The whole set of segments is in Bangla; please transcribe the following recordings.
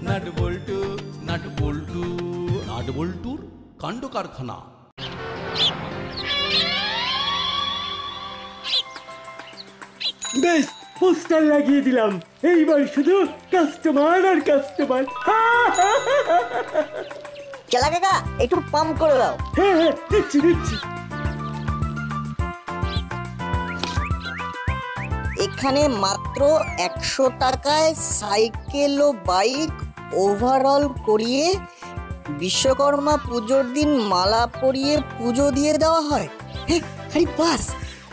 নাট বল্টু নাট বল্টু নাট বল্টুর কাণ্ড কারখানা। বেশ, পোস্টার লাগিয়ে দিলাম। এইবার শুধু কাস্টমার আর কাস্টমার। চেলা কাকা একটু পাম্প করে দাও। হ্যাঁ হ্যাঁ, দিচ্ছি দিচ্ছি। এখানে মাত্র 100 টাকায় সাইকেল ও বাইক ওভারঅল করিয়ে বিশ্বকর্মা পুজোর দিন মালা পরিয়ে পুজো দিয়ে দেওয়া হয়। আরে বাস,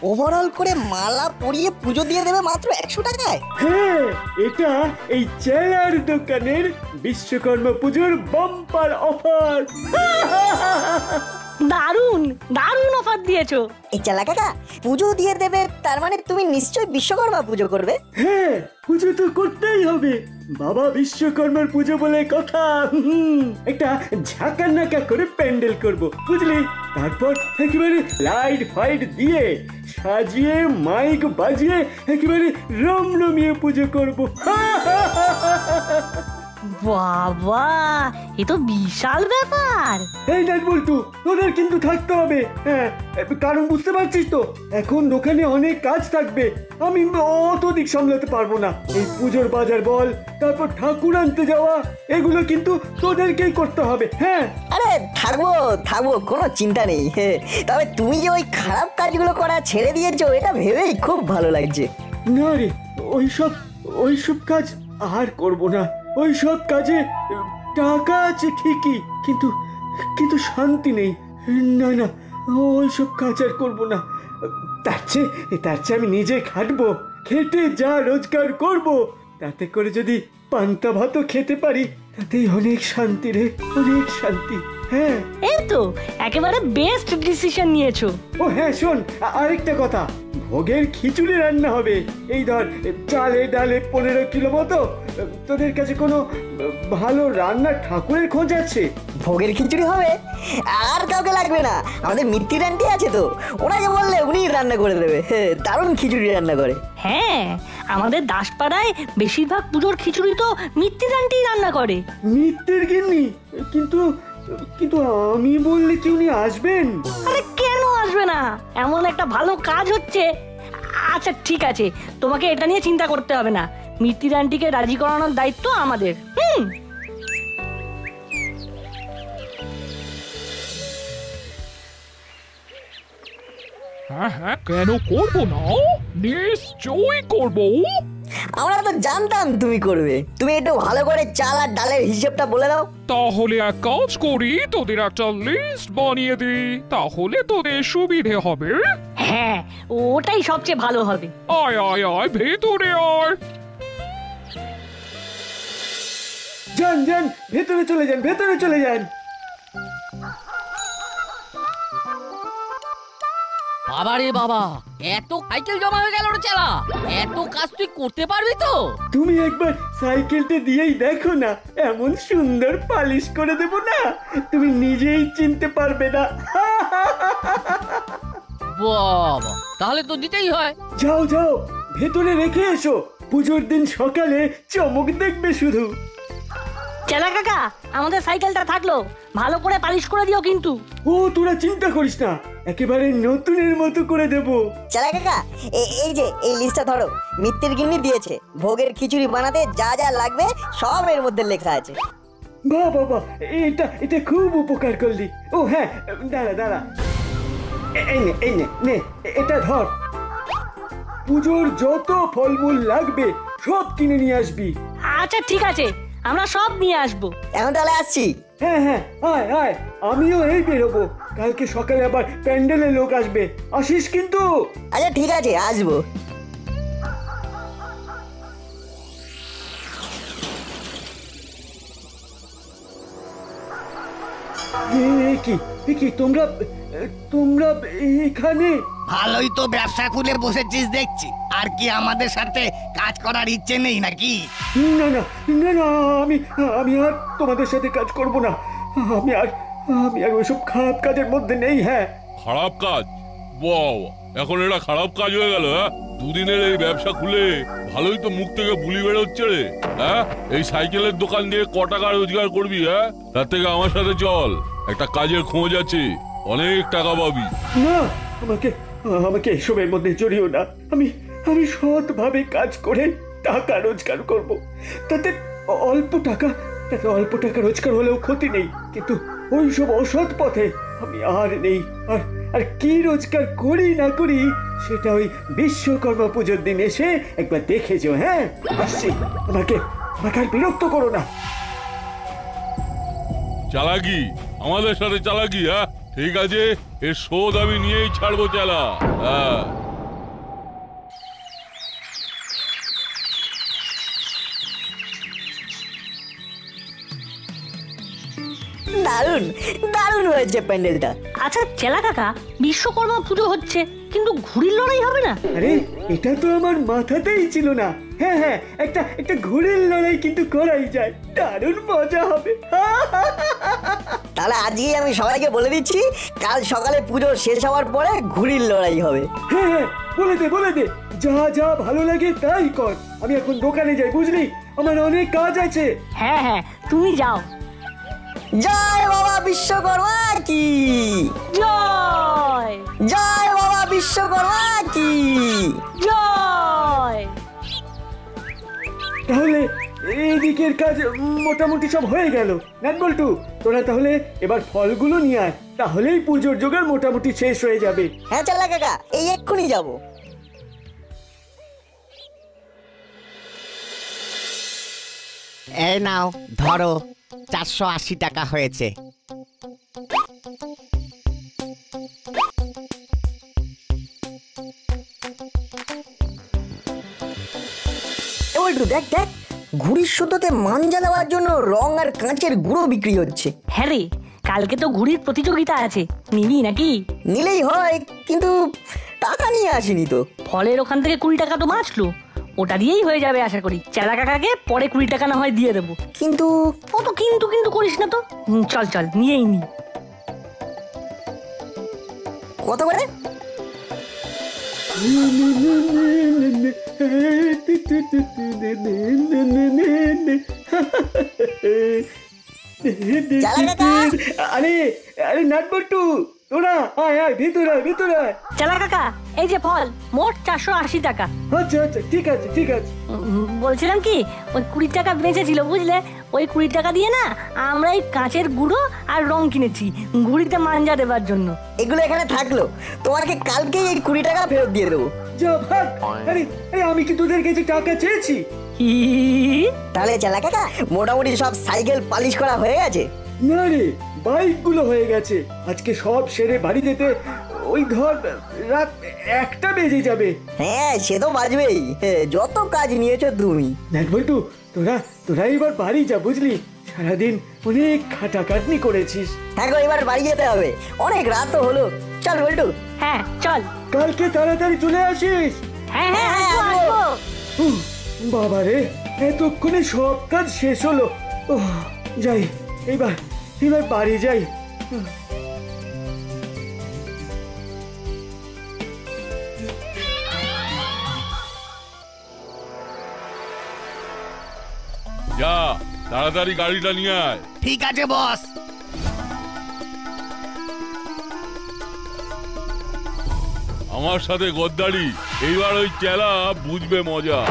ওভারঅল করে মালা পরিয়ে পুজো দিয়ে দেবে মাত্র 100 টাকায়। হ্যাঁ, এটা এই চেলার দোকানের বিশ্বকর্মা পুজোর বাম্পার অফার। দারুণ দারুণ অফার দিয়েছো। এই চেলা কাকা পুজো দিয়ে দেবে, তার মানে তুমি নিশ্চয়ই বিশ্বকর্মা পুজো করবে। হ্যাঁ, পুজো তো করতেই হবে। বাবা বিশ্বকর্মার পুজো বলে কথা। একটা ঝাঁকানাকা করে প্যান্ডেল করব, বুঝলি? তারপর একেবারে লাইট ফাইট দিয়ে সাজিয়ে মাইক বাজিয়ে একেবারে রমরমিয়ে পুজো করব। বাবা, এ তো বিশাল ব্যাপার। এই দেখ বলতু, তোদের কিন্তু থাকতে হবে। হ্যাঁ, কারণ বুঝতে পারছিস তো, এখন দোকানে অনেক কাজ থাকবে। আমি অত দিক সামলাতে পারবো না। এই পুজোর বাজার বল, তারপর ঠাকুর আনতে যাওয়া, এগুলো কিন্তু তোদেরকেই করতে হবে। হ্যাঁ, আরে থাকবো থাকবো, কোনো চিন্তা নেই। তবে তুমি যে ওই খারাপ কাজগুলো করা ছেড়ে দিয়েছো, এটা ভেবেই খুব ভালো লাগছে। না রে, ওইসব কাজ আর করব না। ওইসব কাজে টাকা আছে ঠিকই, কিন্তু শান্তি নেই। না না, ওইসব কাজ আর করব না। তার চেয়ে আমি নিজে খাটবো, খেটে যা রোজগার করব, তাতে করে যদি পান্তা ভাতও খেতে পারি, তাতেই অনেক শান্তি রে, অনেক শান্তি। হ্যাঁ, এই তো একেবারে বেস্ট ডিসিশন নিয়েছো। ও হ্যাঁ, শোন, আরেকটা কথা। ভোগের খিচুড়ি রান্না হবে। এই ধর, চালে ডালে 15 কিলো মতো। তোদের কাছে কোনো ভালো রান্নার ঠাকুরের খোঁজ আছে? ভোগের খিচুড়ি হবে, আর কাউকে লাগবে না। আমাদের মিত্তির আন্টি আছে তো, ওনাকে বললে উনি রান্না করে দেবে। দারুণ খিচুড়ি রান্না করে। হ্যাঁ, আমাদের দাসপাড়ায় বেশিরভাগ পুজোর খিচুড়ি তো মিত্তির আন্টি রান্না করে। মিত্তির গিন্নি? কিন্তু আমি বললে কি উনি আসবেন? আরে কেন আসবে না, এমন একটা ভালো কাজ হচ্ছে। আচ্ছা ঠিক আছে, তোমাকে এটা নিয়ে চিন্তা করতে হবে না। মিত্তির আন্টিকে রাজি করানোর দায়িত্ব আমাদের। হ্যাঁ হ্যাঁ, কেন করবো না? নিশ্চয়ই করবো। আমরা তো জানতাম তুমি করবে। তুমি একটু ভালো করে চাল আর ডালের হিসেবটা বলে দাও। তাহলে এক কাজ করি, তোদের একটা লিস্ট বানিয়ে দিই, তাহলে তোদের সুবিধে হবে। হ্যাঁ, ওটাই সবচেয়ে ভালো হবে। আয় আয় আয়, ভেতরে আয়। যান, ভেতরে চলে যান। বাবা রে বাবা, এত সাইকেল জমা হয়ে গেল রে চেলা। এত কাজ তুই করতে পারবি তো? তুমি একবার সাইকেলটা দিয়েই দেখো না, এমন সুন্দর পালিশ করে দেব না, তুমি নিজেই চিনতে পারবে না। বাবা, তাহলে তো দিতেই হয়। যাও, ভেতরে রেখে এসো। পুজোর দিন সকালে চমক দেখবে শুধু। চেলা কাকা, আমাদের সাইকেলটা থাকলো, ভালো করে পালিশ করে দিও কিন্তু। ও তোরা চিন্তা করিস না, একেবারে নতুনের মতো করে দেব। চালা কাকা, এই যে এই লিস্টটা ধরো, মিত্তির গিন্নি দিয়েছে। ভোগের খিচুড়ি বানাতে যা যা লাগবে সব এর মধ্যে লেখা আছে। বাহ, এটা খুব উপকার করলি। ও হ্যাঁ, দাঁড়া, এই নে, এটা ধর। পুজোর যত ফলমূল লাগবে সব কিনে নিয়ে আসবি। আচ্ছা ঠিক আছে, আমরা সব নিয়ে আসবো। এখন তাহলে আসছি। হ্যাঁ, আয়, আমিও এই বেরোবো। কালকে সকালে আবার প্যান্ডেলে লোক আসবে, আসিস কিন্তু। আচ্ছা ঠিক আছে, আসবো। কি তোমরা এখানে? ভালোই তো ব্যবসা খুলে বসেছিস দেখছি। আর কি আমাদের সাথে কাজ করার ইচ্ছে নেই নাকি? না, আমি আর তোমাদের সাথে কাজ করব না। আমি আর ওইসব খারাপ কাজের মধ্যে নেই। হ্যাঁ, খারাপ কাজ? বাহ, এখন এটা খারাপ কাজ হয়ে গেল? হ্যাঁ, দুদিনের এই ব্যবসা খুলে ভালোই তো মুখ থেকে বুলি বেরোচ্ছে রে। হ্যাঁ, এই সাইকেলের দোকান দিয়ে ক টাকা রোজগার করবি? হ্যাঁ, তার থেকে আমার সাথে চল, একটা কাজের খোঁজ আছে, অনেক টাকা পাবি। না, আমাকে আমাকে এসবের মধ্যে জড়িও না। আমি আমি সৎভাবে কাজ করে টাকা রোজগার করব। তাতে অল্প টাকা রোজগার হলেও ক্ষতি নেই, কিন্তু ওই সব অসৎ পথে আমি আর নেই। আর আর কি রোজগার করি না করি সেটা ওই বিশ্বকর্মা পুজোর দিন এসে একবার দেখে যাও। হ্যাঁ, আসছি। আমাকে আর বিরক্ত করো না। চালাকি, আমাদের সাথে চালাকি? হ্যাঁ, ঠিক আছে, এর শোধ আমি নিয়েই ছাড়বো চালা। হ্যাঁ, দারুণ দারুণ হয়েছে প্যান্ডেলটা। আচ্ছা চেলা কাকা, বিশ্বকর্মা পুজো হচ্ছে কিন্তু ঘুড়ির লড়াই হবে না? আরে, এটা তো আমার মাথাতেই ছিল না। হ্যাঁ হ্যাঁ, একটা ঘুড়ির লড়াই কিন্তু করাই যায়, দারুণ মজা হবে। তাহলে আজকেই আমি সবাইকে বলে দিচ্ছি, কাল সকালে পুজো শেষ হওয়ার পরে ঘুড়ির লড়াই হবে। হ্যাঁ হ্যাঁ, বলে দে যা যা ভালো লাগে তাই কর। আমি এখন দোকানে যাই, বুঝলি, আমার অনেক কাজ আছে। হ্যাঁ হ্যাঁ, তুমি যাও। জয় বাবা বিশ্বকর্মা কি জয়, জয় বাবা বিশ্বকর্মা কি জয়। তাহলে এদিকের কাজ মোটামুটি সব হয়ে গেল। নাটবল্টু, তোরা তাহলে এবার ফলগুলো নিয়ে আয়, তাহলেই পুজোর জোগাড় মোটামুটি শেষ হয়ে যাবে। হ্যাঁ চালা কাকা, এই এক্ষুনি যাবো। এই নাও ধরো, 480 টাকা হয়েছে। এবার একটু দেখ দেখ, ঘুড়ির সুতোতে মাঞ্জা দেওয়ার জন্য রং আর কাঁচের গুঁড়ো বিক্রি হচ্ছে। হ্যাঁ রে, কালকে তো ঘুড়ির প্রতিযোগিতা আছে, নিবি নাকি? নিলেই হয়, কিন্তু টাকা নিয়ে আসিনি তো। ফলের ওখান থেকে 20 টাকা তো বাঁচলো, ওটা দিয়েই হয়ে যাবে আশা করি। চেলা কাকাকে পরে 20 টাকা না হয় দিয়ে দেবো। কিন্তু অত কিন্তু কিন্তু করিস না তো। চল চল, নিয়েই নি। কত করে? আরে আরে নাটবল্টু, তোরা আয় আয়, ভিতরে আয়, ভিতরে আয়। চেলা কাকা, এই যে ফল, মোট 480 টাকা। আচ্ছা আচ্ছা, ঠিক আছে ঠিক আছে। বলছিলাম কি, ওই 20 টাকা বেঁচেছিল বুঝলে, ওই 20 টাকা দিয়ে না আমরা এই কাঁচের গুঁড়ো আর রং কিনেছি ঘুড়িতে মাঞ্জা দেবার জন্য। এগুলো এখানে থাকলো, তোমাকে কালকেই এই 20 টাকা ফেরত দিয়ে দেবো। যা ভাগ। আরে আরে, আমি কি তোদের কাছে টাকা চেয়েছি? তাহলে চালা কাকা, মোটামুটি সব সাইকেল পালিশ করা হয়ে গেছে? না রে, বাইকগুলো হয়ে গেছে। আজকে সব সেরে বাড়ি যেতে ওই ধর রাত 1টা বেজে যাবে। হ্যাঁ, সে তো বাজবেই, যত কাজ নিয়েছো তুমি। নাটবল্টু, তোরা এবার বাড়ি যা, বুঝলি, সারাদিন অনেক খাটাখাটনি করেছিস। হ্যাঁ গো, এবার বাড়ি যেতে হবে, অনেক রাত তো হলো। চল বল্টু। হ্যাঁ চল। কালকে তাড়াতাড়ি চলে আসিস। হ্যাঁ হ্যাঁ, হ্যাঁ, আসবো, আসবো। আসবো। বাবা রে, এতক্ষণে সব কাজ শেষ হলো। যাই, এবার বাড়ি যাই। যা, তাড়াতাড়ি গাড়িটা নিয়ে আয়। ঠিক আছে বস। আমার সাথে গদ্দারি, এইবার ওই চেলা বুঝবে মজা।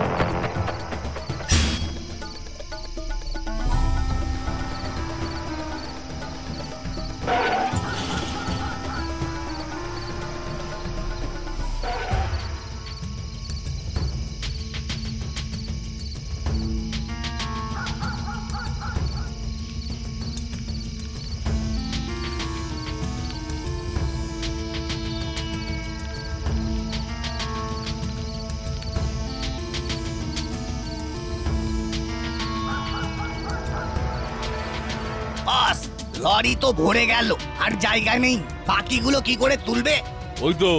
বস, লরি তো ভরে গেল, আর জায়গা নেই, বাকিগুলো কি করে তুলবে? ওই তো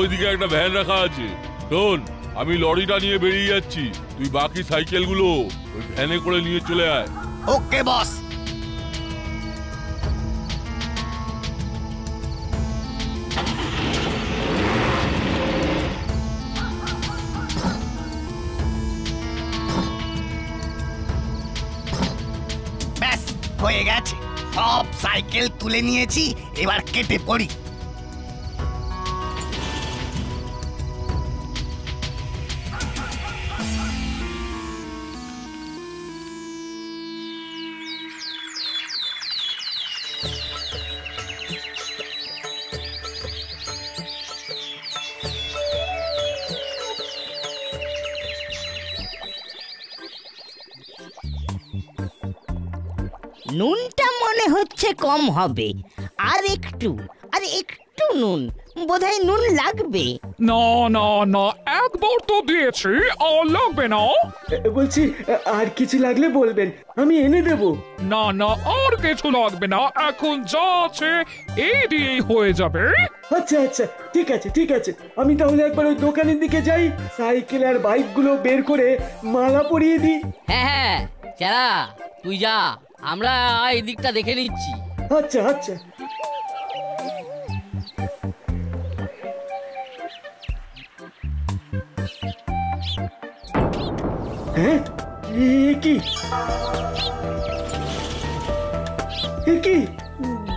ওইদিকে একটা ভ্যান রাখা আছে। শোন, আমি লরিটা নিয়ে বেরিয়ে যাচ্ছি, তুই বাকি সাইকেলগুলো ওই ভ্যানে করে নিয়ে চলে আয়। ওকে বস। হয়ে গেছে, সব সাইকেল তুলে নিয়েছি, এবার কেটে পড়ি। নুনটা মনে হচ্ছে কম হবে, আর একটু নুন, বোধহয় নুন লাগবে। না না না, একবার তো দিয়েছি, আর লাগবে না। বলছি আর কিছু লাগলে বলবেন, আমি এনে দেব। না না, আর কিছু লাগবে না, এখন যা আছে এই দিয়েই হয়ে যাবে। আচ্ছা আচ্ছা, ঠিক আছে ঠিক আছে, আমি তাহলে একবার ওই দোকানের দিকে যাই, সাইকেল আর বাইকগুলো বের করে মালা পরিয়ে দিই। হ্যাঁ হ্যাঁ, চেলা তুই যা, আমরা এই দিকটা দেখে নিচ্ছি। আচ্ছা আচ্ছা। হ্যাঁ, কি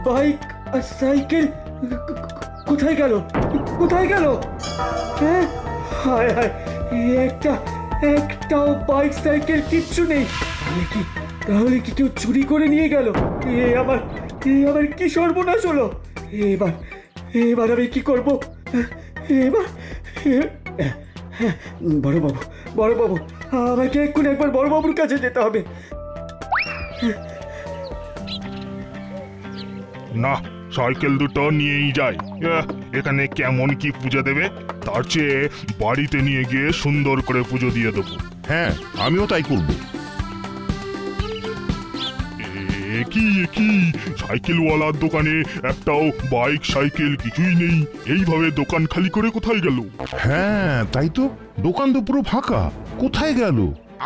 বাইক আর সাইকেল কোথায় গেল? হ্যাঁ, হায় হায়, একটাও বাইক সাইকেল কিচ্ছু নেই। তাহলে কি কেউ চুরি করে নিয়ে গেল? এ আবার কি সর্বনাশ হলো? এবার আমি কি করবো? বড়বাবু, আমাকে এক্ষুনি একবার বড়বাবুর কাছে যেতে হবে। না, সাইকেল দুটো নিয়েই যাই। এখানে কেমন কি পুজো দেবে, তার চেয়ে বাড়িতে নিয়ে গিয়ে সুন্দর করে পুজো দিয়ে দেবো। হ্যাঁ, আমিও তাই করব। কি সাইকেলওয়ালার দোকানে একটাও বাইক সাইকেল কিছুই নেই, এইভাবে দোকান খালি করে কোথায় গেল? হ্যাঁ তাই তো, দোকান তো পুরো ফাঁকা, কোথায় গেল?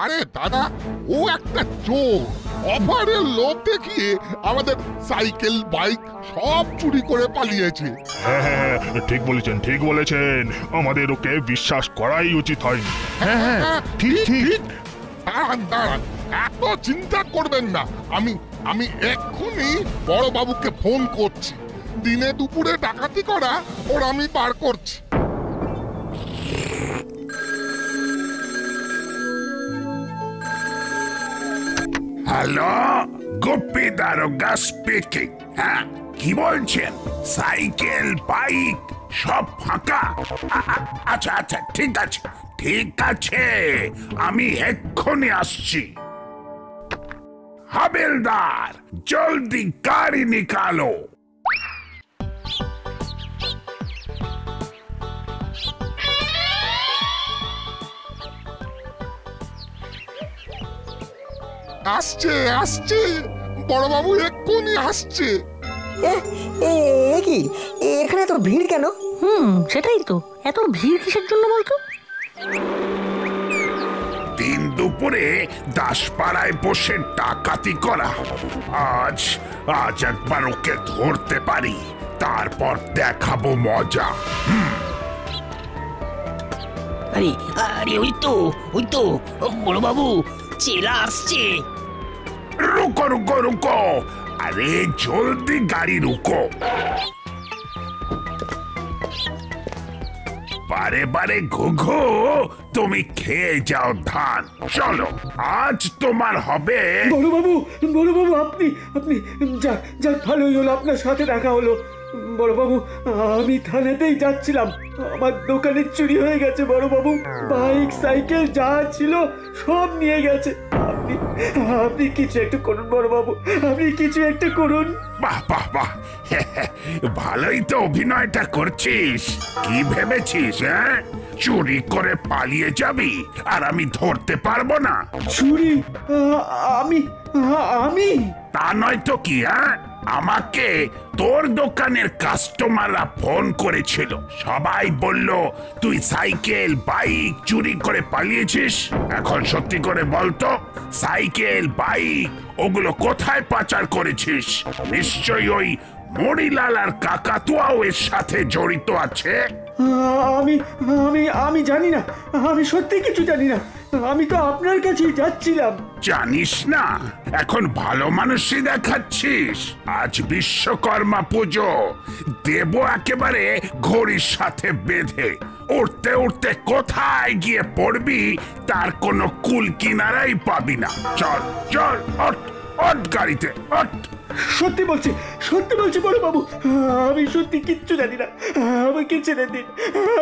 আরে দাদা, ও একটা চোর, অফারের লোভ দেখিয়ে আমাদের সাইকেল বাইক সব চুরি করে পালিয়েছে। হ্যাঁ, ঠিক বলেছেন, আমাদের ওকে বিশ্বাস করাই উচিত হয়নি। হ্যাঁ, ঠিক। দাঁড়ান, এত চিন্তা করবেন না, আমি এক্ষুনি বড়বাবুকে ফোন করছি। দিনে দুপুরে ডাকাতি করা ওর আমি পার করছি। হ্যালো, গুপ্পি দারোগা স্পিকিং। হ্যাঁ, কি বলছেন? সাইকেল বাইক সব ফাঁকা? আচ্ছা আচ্ছা, ঠিক আছে, আমি এক্ষুনি আসছি। হাবিলদার, জলদি গাড়ি নিকালো। আসছে, বড়বাবু এক্ষুনি আসছে। কি এখানে তো ভিড় কেন? সেটাই তো, এত ভিড় কিসের জন্য বলতো? দিন দুপুরে দাসপাড়ায় বসে ডাকাতি করা। আজ একবার ওকে ধরতে পারি, তারপর দেখাবো মজা। আরে ওই তো বড়বাবু, চেলা আসছে। রুকো, আরে জলদি গাড়ি রুকো। বারে ঘুঘু, তুমি খেয়ে যাও ধান। চলো, আজ তোমার হবে। বড়বাবু, আপনি যাক ভালোই হলো, আপনার সাথে দেখা হলো। বড়বাবু, আমি থানাতেই যাচ্ছিলাম, আমার দোকানে চুরি হয়ে গেছে বড়বাবু। বাইক সাইকেল যা ছিল সব নিয়ে গেছে। আপনি কিছু একটু করুন বড়বাবু, আপনি কিছু একটু করুন। বাহ, ভালোই তো অভিনয়টা করছিস। কি ভেবেছিস? হ্যাঁ, চুরি করে পালিয়ে যাবি আর আমি ধরতে পারবো না? চুরি? আমি? তা নয় তো কি? হ্যাঁ, আমাকে তোর দোকানের কাস্টমাররা ফোন করেছিল, সবাই বলল তুই সাইকেল বাইক চুরি করে পালিয়েছিস। এখন সত্যি করে বলতো, সাইকেল বাইক ওগুলো কোথায় পাচার করেছিস? নিশ্চয়ই ওই মরিলাল আর কাকাতুয়াও এর সাথে জড়িত আছে। আমি আমি আমি জানি না, আমি সত্যি কিছু জানি না। আমি তো আপনার কাছেই যাচ্ছিলাম। জানিস না, এখন ভালো মানুষই দেখাচ্ছিস। আজ বিশ্বকর্মা পুজো, দেব একেবারে ঘড়ির সাথে বেঁধে। উঠতে উঠতে কোথায় গিয়ে পড়বি তার কোনো কুল কিনারাই পাবি না। চল চল, ওঠ ওঠ গাড়িতে, ওঠ। সত্যি বলছি বড় বাবু, আমি সত্যি কিচ্ছু জানি না। আমাকে ছেড়ে দিন,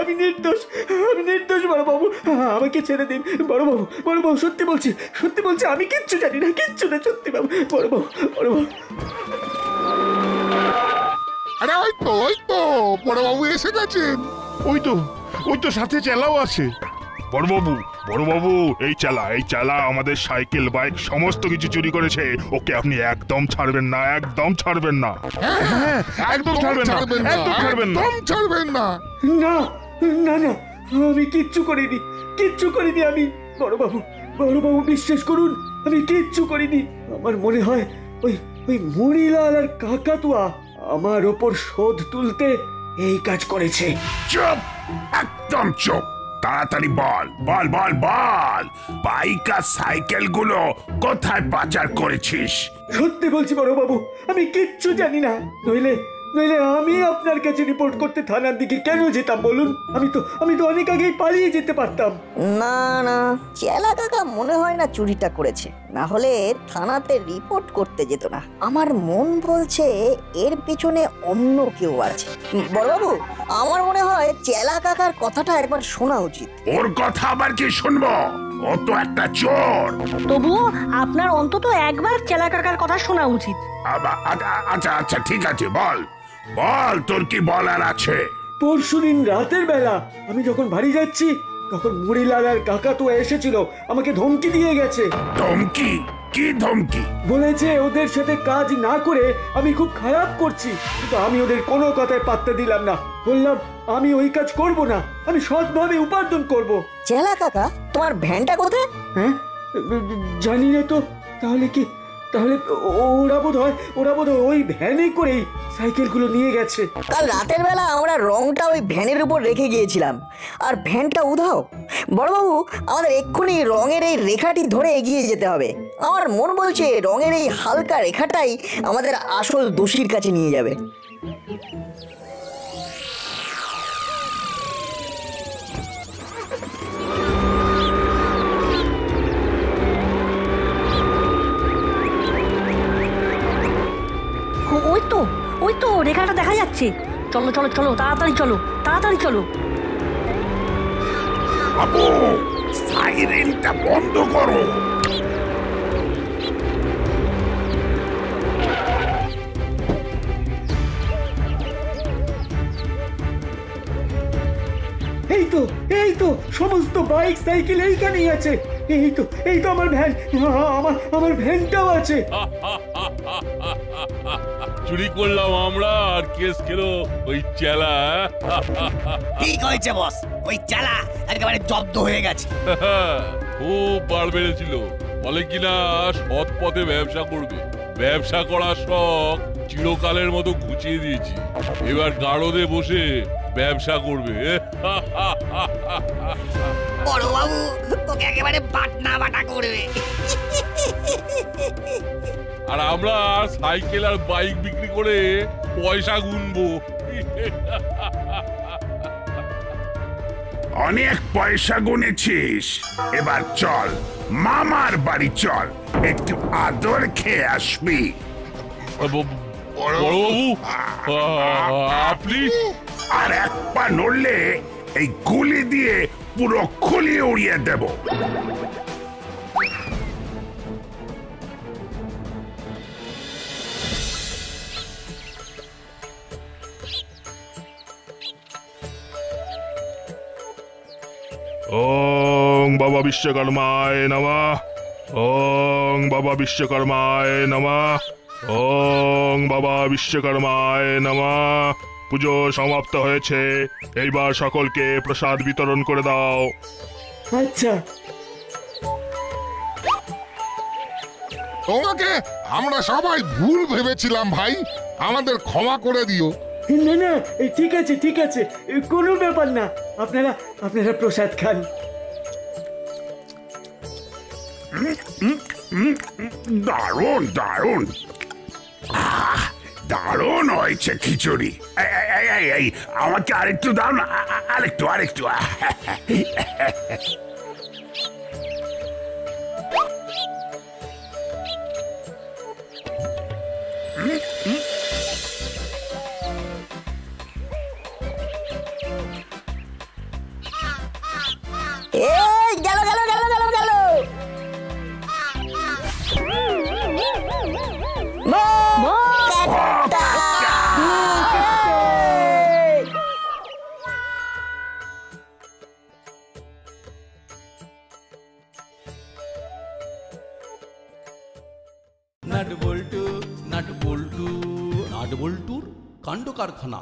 আমি নির্দোষ বড় বাবু, আমাকে ছেড়ে দিন বড় বাবু, সত্যি বলছি আমি কিচ্ছু জানি না, কিচ্ছু না, সত্যি বাবু, বড় বাবু। আরে ওই তো বড় বাবু এসে গেছেন। ওই তো সাথে চেলাও আছে। বড়বাবু, এই চালা আমাদের সাইকেল বাইক সমস্ত কিছু চুরি করেছে। ওকে আপনি একদম ছাড়বেন না, একদম ছাড়বেন না। হ্যাঁ, একদম ছাড়বেন না। না, আমি কিচ্ছু করিনি আমি। বড় বাবু বিশ্বাস করুন, আমি কিচ্ছু করিনি। আমার মনে হয় ওই মুড়িলাল আর কাকাতুয়া আমার ওপর শোধ তুলতে এই কাজ করেছে। চুপ, একদম চুপ। তাড়াতাড়ি বল, বাইক আর সাইকেল গুলো কোথায় পাচার করেছিস? সত্যি বলছি বড় বাবু, আমি কিচ্ছু জানি না। নইলে আমি আপনার কাছে রিপোর্ট করতে থানার দিকে কেন যেতাম বলুন? আমি তো অনেক আগেই পালিয়ে যেতে পারতাম। না, চেলা কাকা মনে হয় না চুরিটা করেছে, না হলে থানাতে রিপোর্ট করতে যেত না। আমার মন বলছে এর পেছনে অন্য কেউ আছে। বড়বাবু, আমার মনে হয় চেলা কাকার কথাটা একবার শোনা উচিত। ওর কথা আবার কি শুনবো? ও তো একটা চোর। তবুও আপনার অন্তত একবার চেলা কাকার কথা শোনা উচিত। আচ্ছা ঠিক আছে, বল তোর কি বলার আছে। পরশুদিন রাতের বেলা আমি যখন বাড়ি যাচ্ছি, তখন মুড়িলাল আর কাকাতুয়া এসেছিল, আমাকে ধমকি দিয়ে গেছে। ধমকি? কি ধমকি? বলেছে ওদের সাথে কাজ না করে আমি খুব খারাপ করছি, কিন্তু আমি ওদের কোনো কথায় পাত্তা দিলাম না। বললাম আমি ওই কাজ করব না, আমি সৎভাবে উপার্জন করব। চেলা কাকা, তোমার ভ্যানটা কোথায়? হ্যাঁ, জানি না তো। তাহলে ওরা বোধ হয় ওই ভ্যানে করেই সাইকেলগুলো নিয়ে গেছে। কাল রাতের বেলা আমরা রংটা ওই ভ্যানের উপর রেখে গিয়েছিলাম, আর ভ্যানটা উধাও। বড়বাবু, আমাদের এক্ষুনি রঙের এই রেখাটি ধরে এগিয়ে যেতে হবে। আমার মন বলছে রঙের এই হালকা রেখাটাই আমাদের আসল দোষীর কাছে নিয়ে যাবে। ওই তো রেখাটা দেখা যাচ্ছে। চলো তাড়াতাড়ি চলো। বাবু, সাইরেনটা বন্ধ করো। এই তো সমস্ত বাইক সাইকেল এইখানেই আছে। এই তো আমার ভ্যান, আমার ভ্যানটাও আছে। চুরি করলাম আমরা, আর কেস খেলো ওই চেলা। ঠিক হয়েছে বস, ওই চেলা একেবারে জব্দ হয়ে গেছে। খুব বার বেড়েছিল, বলে কিনা সৎ পথে ব্যবসা করবে। ব্যবসা করার শখ চিরকালের মতো ঘুচিয়ে দিয়েছি, এবার গাড়োদে বসে ব্যবসা করবে। বড় বাবু তোকে একেবারে বাটা করবে। আর আমরা সাইকেল আর বাইক বিক্রি করে পয়সা গুনবো। অনেক পয়সা গুনেছিস, এবার চল মামার বাড়ি চল, একটু আদর খেয়ে আসবি। বড়বাবু, আপনি আর এক পা নড়লে এই গুলি দিয়ে পুরো খুলি উড়িয়ে দেব। ওং বাবা বিশ্বকর্মায় নমঃ। ওং বাবা বিশ্বকর্মায় নমঃ। ওং বাবা বিশ্বকর্মায় নমঃ। পুজো সমাপ্ত হয়েছে, এইবার সকলকে প্রসাদ বিতরণ করে দাও। আচ্ছা। তোমাকে আমরা সবাই ভুল ভেবেছিলাম ভাই, আমাদের ক্ষমা করে দিও। না না ঠিক আছে ঠিক আছে, কোনো ব্যাপার না। আপনারা আপনারা প্রসাদ খান। দারুণ দারুণ দারুণ হয়েছে খিচুড়ি। এই আমাকে আরেকটু দাও না, আরেকটু আরেকটু। এই গেল গেল গেল গেল গেল নাট বল্টু নাট বল্টু নাট বল্টুর কাণ্ড কারখানা।